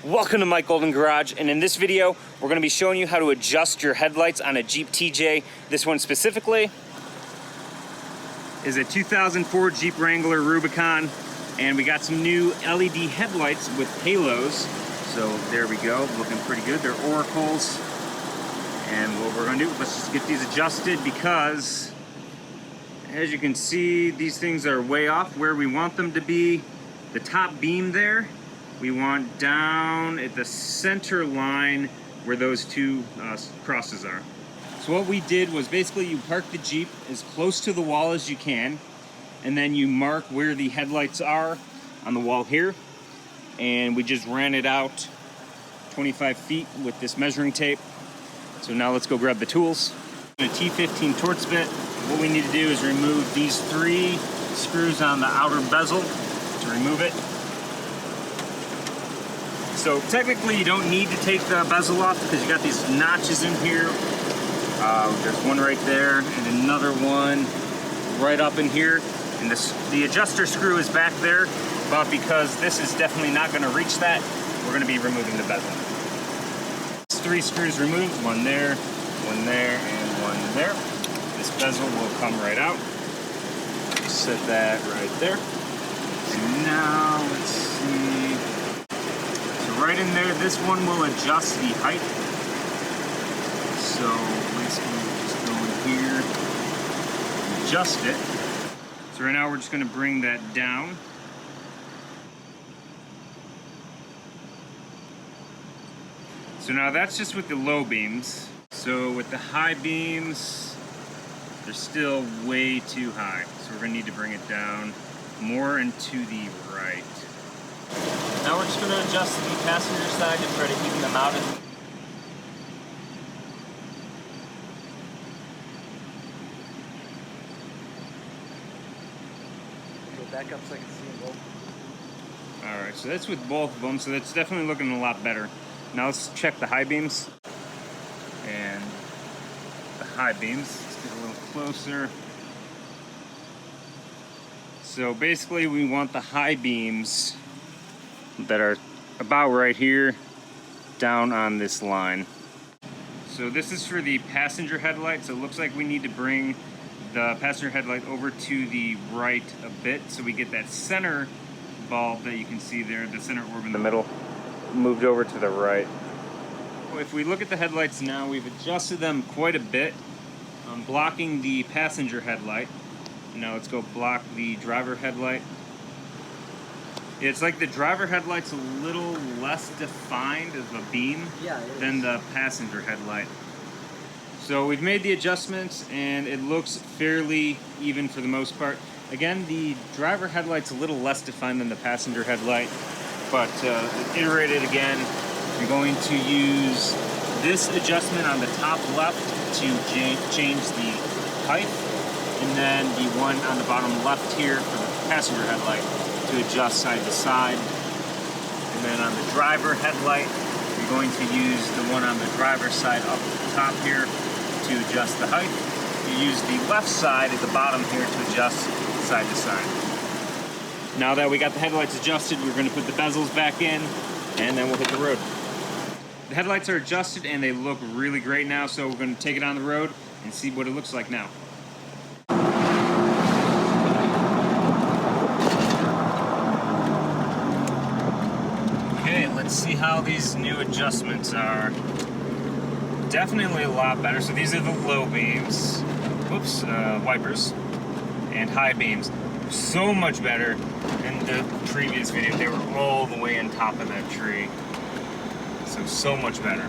Welcome to Mike Golden Garage, and in this video we're going to be showing you how to adjust your headlights on a Jeep TJ. This one specifically is a 2004 Jeep Wrangler Rubicon, and we got some new LED headlights with halos. So there we go, looking pretty good. They're oracles, and what we're going to do, let's just get these adjusted because as you can see, these things are way off where we want them to be. The top beam there, we want down at the center line where those two crosses are. So what we did was basically you park the Jeep as close to the wall as you can, and then you mark where the headlights are on the wall here, and we just ran it out 25 feet with this measuring tape. So now let's go grab the tools. A T-15 Torx bit. What we need to do is remove these 3 screws on the outer bezel to remove it. So technically you don't need to take the bezel off because you got these notches in here. There's one right there and another one right up in here. And the adjuster screw is back there, but because this is definitely not going to reach that, we're going to be removing the bezel. 3 screws removed, one there, and one there. This bezel will come right out. Set that right there. And now, let's see. So right in there, this one will adjust the height. So basically, we'll just go in here, adjust it. So right now, we're just going to bring that down. So now that's just with the low beams. So with the high beams, they're still way too high. So we're gonna need to bring it down more and to the right. Now we're just gonna adjust the passenger side to try to even them out. Go back up so I can see them both. All right, so that's with both of them. So that's definitely looking a lot better. Now let's check the high beams. And the high beams, let's get a little closer. So basically we want the high beams that are about right here down on this line. So this is for the passenger headlight. So it looks like we need to bring the passenger headlight over to the right a bit so we get that center bulb that you can see there, the center orb in the middle, moved over to the right. If we look at the headlights now, we've adjusted them quite a bit. I'm blocking the passenger headlight. Now let's go block the driver headlight. It's like the driver headlight's a little less defined as a beam than the passenger headlight. So we've made the adjustments and it looks fairly even for the most part. Again, the driver headlight's a little less defined than the passenger headlight, but iterated again. You're going to use this adjustment on the top left to change the height, and then the one on the bottom left here for the passenger headlight to adjust side to side. And then on the driver headlight, you're going to use the one on the driver's side up at the top here to adjust the height. You use the left side at the bottom here to adjust side to side. Now that we got the headlights adjusted, we're going to put the bezels back in, and then we'll hit the road. The headlights are adjusted and they look really great now, so we're going to take it on the road and see what it looks like now. Okay, let's see how these new adjustments are. Definitely a lot better. So these are the low beams, wipers, and high beams. So much better. In the previous video, they were all the way on top of that tree. So much better.